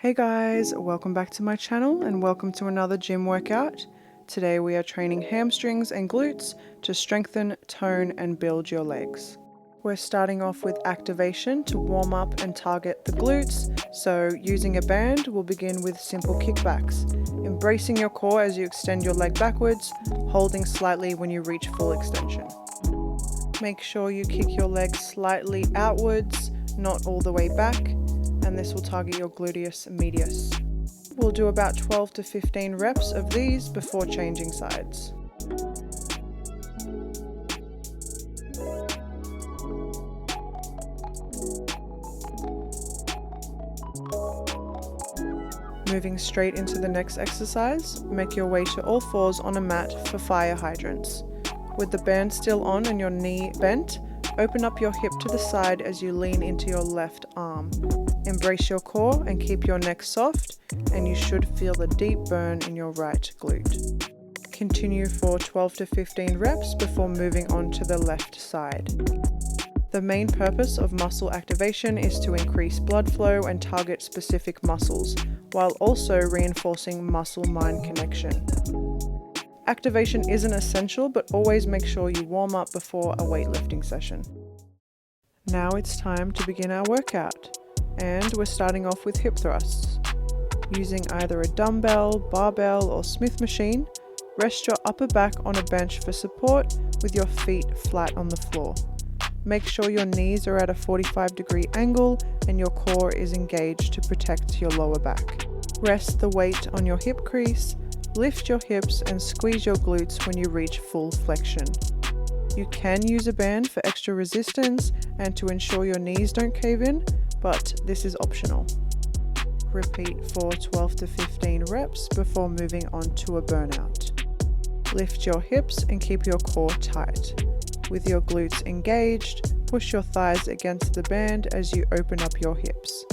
Hey guys, welcome back to my channel and welcome to another gym workout. Today we are training hamstrings and glutes to strengthen, tone and build your legs. We're starting off with activation to warm up and target the glutes, so using a band we'll begin with simple kickbacks, embracing your core as you extend your leg backwards, holding slightly when you reach full extension. Make sure you kick your leg slightly outwards, not all the way back, and this will target your gluteus medius. We'll do about 12 to 15 reps of these before changing sides. Moving straight into the next exercise, make your way to all fours on a mat for fire hydrants. With the band still on and your knee bent, open up your hip to the side as you lean into your left arm. Embrace your core and keep your neck soft, and you should feel the deep burn in your right glute. Continue for 12 to 15 reps before moving on to the left side. The main purpose of muscle activation is to increase blood flow and target specific muscles, while also reinforcing muscle-mind connection. Activation isn't essential, but always make sure you warm up before a weightlifting session. Now it's time to begin our workout, and we're starting off with hip thrusts. Using either a dumbbell, barbell or Smith machine, rest your upper back on a bench for support with your feet flat on the floor. Make sure your knees are at a 45-degree angle and your core is engaged to protect your lower back. Rest the weight on your hip crease, lift your hips and squeeze your glutes when you reach full flexion. You can use a band for extra resistance and to ensure your knees don't cave in, but this is optional. Repeat for 12 to 15 reps before moving on to a burnout. Lift your hips and keep your core tight. With your glutes engaged, push your thighs against the band as you open up your hips.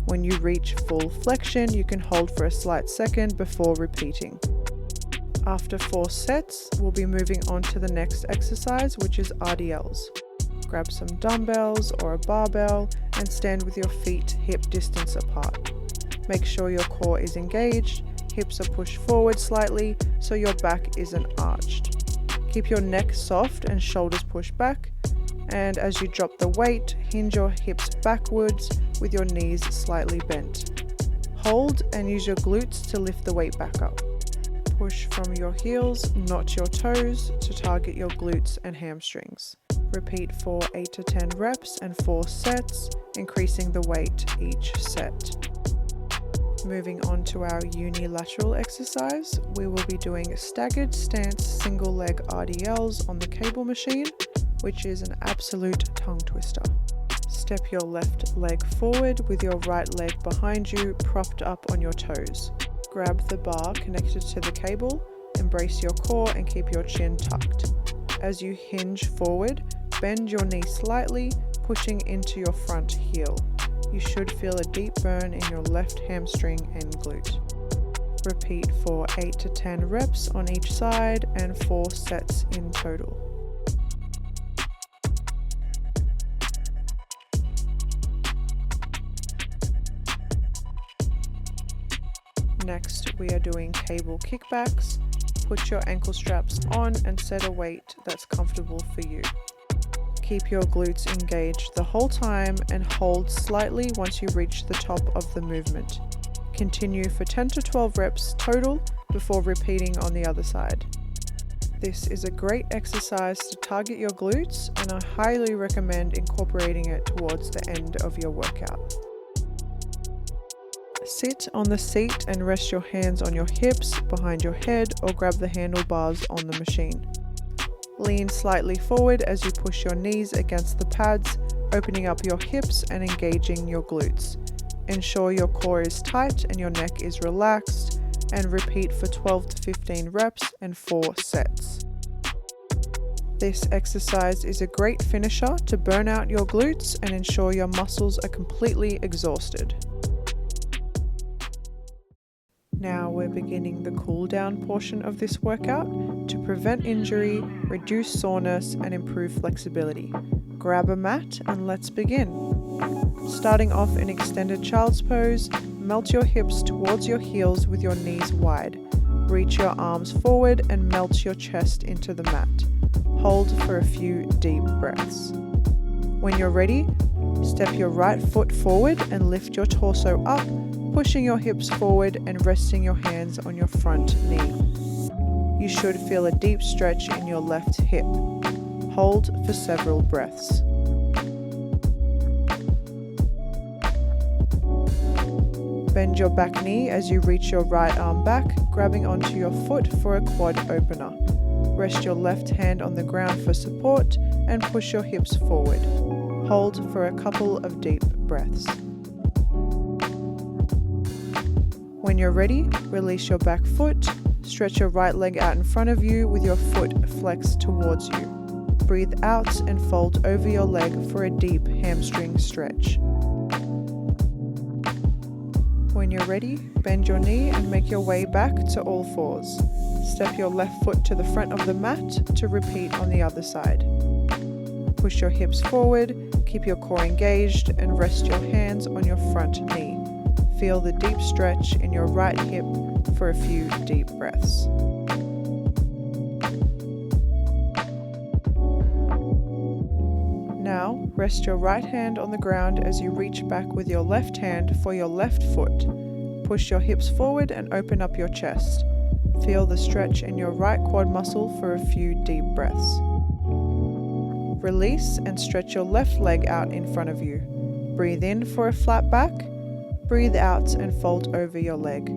When you reach full flexion, you can hold for a slight second before repeating. After 4 sets, we'll be moving on to the next exercise, which is RDLs. Grab some dumbbells or a barbell and stand with your feet hip distance apart. Make sure your core is engaged, hips are pushed forward slightly so your back isn't arched. Keep your neck soft and shoulders pushed back, and as you drop the weight, hinge your hips backwards with your knees slightly bent. Hold and use your glutes to lift the weight back up. Push from your heels, not your toes, to target your glutes and hamstrings. Repeat for 8 to 10 reps and 4 sets, increasing the weight each set. Moving on to our unilateral exercise, we will be doing staggered stance single leg RDLs on the cable machine, which is an absolute tongue twister. Step your left leg forward with your right leg behind you, propped up on your toes. Grab the bar connected to the cable, embrace your core and keep your chin tucked. As you hinge forward, bend your knee slightly, pushing into your front heel. You should feel a deep burn in your left hamstring and glute. Repeat for 8 to 10 reps on each side and 4 sets in total. Next, we are doing cable kickbacks. Put your ankle straps on and set a weight that's comfortable for you. Keep your glutes engaged the whole time and hold slightly once you reach the top of the movement. Continue for 10 to 12 reps total before repeating on the other side. This is a great exercise to target your glutes, and I highly recommend incorporating it towards the end of your workout. Sit on the seat and rest your hands on your hips, behind your head, or grab the handlebars on the machine. Lean slightly forward as you push your knees against the pads, opening up your hips and engaging your glutes. Ensure your core is tight and your neck is relaxed, and repeat for 12 to 15 reps and 4 sets. This exercise is a great finisher to burn out your glutes and ensure your muscles are completely exhausted. Now we're beginning the cool down portion of this workout to prevent injury, reduce soreness, and improve flexibility. Grab a mat and let's begin. Starting off in extended child's pose, melt your hips towards your heels with your knees wide. Reach your arms forward and melt your chest into the mat. Hold for a few deep breaths. When you're ready, step your right foot forward and lift your torso up, pushing your hips forward and resting your hands on your front knee. You should feel a deep stretch in your left hip. Hold for several breaths. Bend your back knee as you reach your right arm back, grabbing onto your foot for a quad opener. Rest your left hand on the ground for support and push your hips forward. Hold for a couple of deep breaths. When you're ready, release your back foot. Stretch your right leg out in front of you with your foot flexed towards you. Breathe out and fold over your leg for a deep hamstring stretch. When you're ready, bend your knee and make your way back to all fours. Step your left foot to the front of the mat to repeat on the other side. Push your hips forward, keep your core engaged, and rest your hands on your front knee. Feel the deep stretch in your right hip for a few deep breaths. Now, rest your right hand on the ground as you reach back with your left hand for your left foot. Push your hips forward and open up your chest. Feel the stretch in your right quad muscle for a few deep breaths. Release and stretch your left leg out in front of you. Breathe in for a flat back. Breathe out and fold over your leg.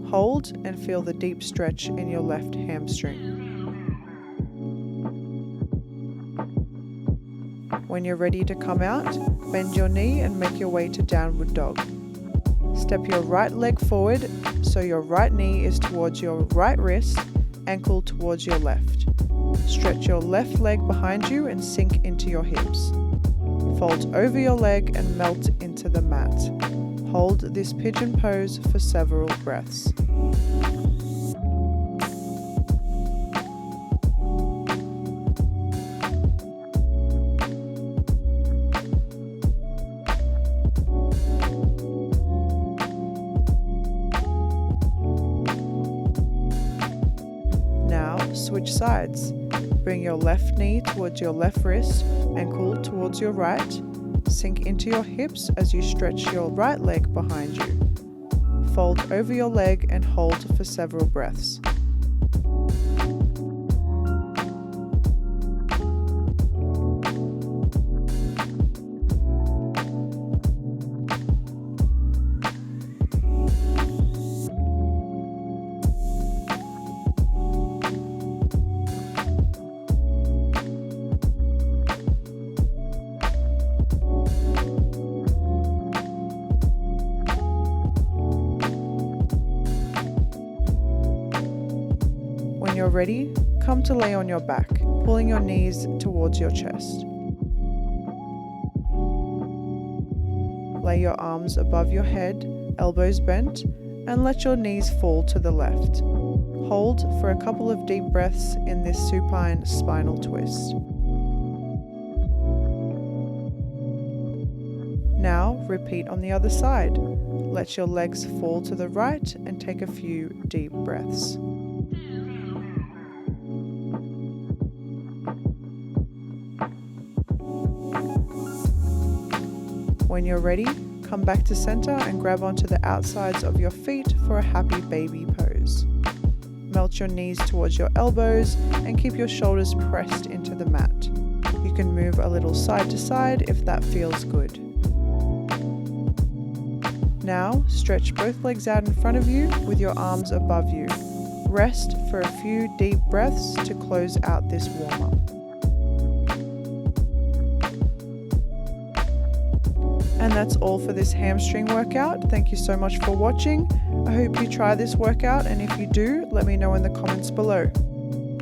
Hold and feel the deep stretch in your left hamstring. When you're ready to come out, bend your knee and make your way to downward dog. Step your right leg forward so your right knee is towards your right wrist, ankle towards your left. Stretch your left leg behind you and sink into your hips. Fold over your leg and melt into the mat. Hold this pigeon pose for several breaths. Switch sides. Bring your left knee towards your left wrist, ankle towards your right. Sink into your hips as you stretch your right leg behind you. Fold over your leg and hold for several breaths. When you're ready, come to lay on your back, pulling your knees towards your chest. Lay your arms above your head, elbows bent, and let your knees fall to the left. Hold for a couple of deep breaths in this supine spinal twist. Now repeat on the other side. Let your legs fall to the right and take a few deep breaths. When you're ready, come back to center and grab onto the outsides of your feet for a happy baby pose. Melt your knees towards your elbows and keep your shoulders pressed into the mat. You can move a little side to side if that feels good. Now, stretch both legs out in front of you with your arms above you. Rest for a few deep breaths to close out this warm-up. And that's all for this hamstring workout. Thank you so much for watching. I hope you try this workout, and if you do, let me know in the comments below.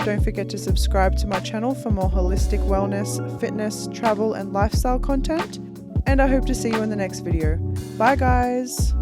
Don't forget to subscribe to my channel for more holistic wellness, fitness, travel, and lifestyle content. And I hope to see you in the next video. Bye guys!